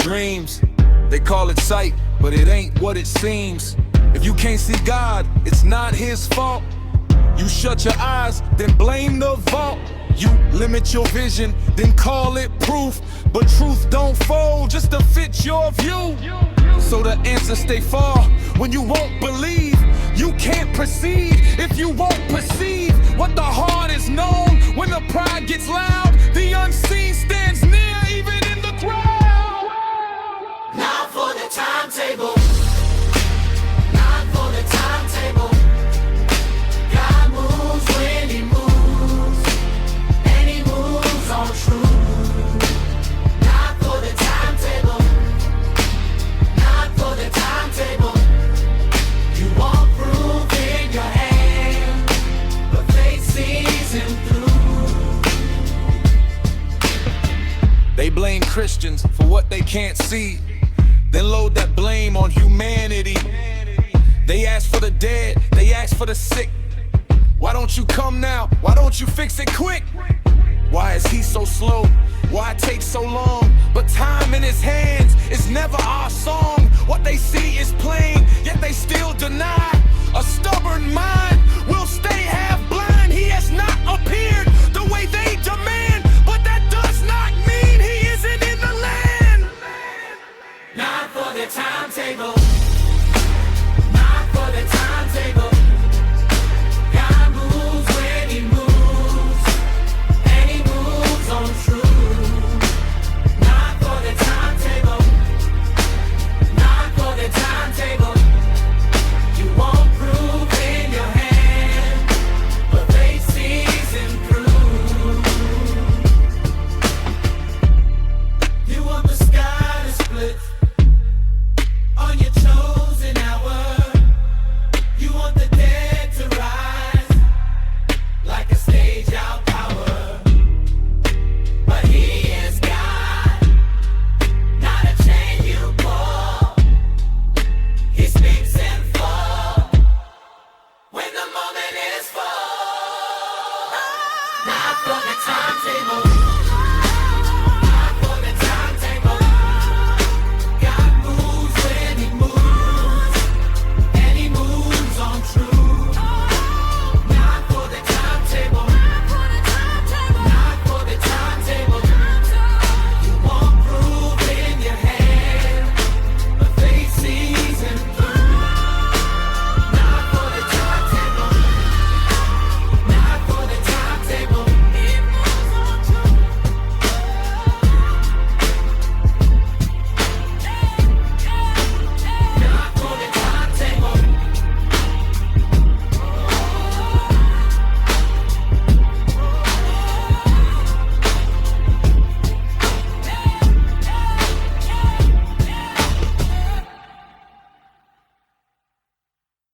dreams. They call it sight, but it ain't what it seems. If you can't see God, it's not his fault. You shut your eyes, then blame the vault. You limit your vision, then call it proof. But truth don't fold just to fit your view. So the answers stay far when you won't believe. You can't proceed if you won't perceive what the heart is known. When the pride gets loud, the unseen stands near, even in the crowd. Not for the timetable. Not for the timetable. God moves when he moves, and he moves on truth. Not for the timetable. Not for the timetable. You want proof in your hand, but faith sees him through. They blame Christians for what they can't see, then load that blame on humanity. They ask for the dead, they ask for the sick. Why don't you come now? Why don't you fix it quick? Why is he so slow? Why it take so long? But time in his hands is never our song. What they see is plain, yet they still deny. A stubborn mind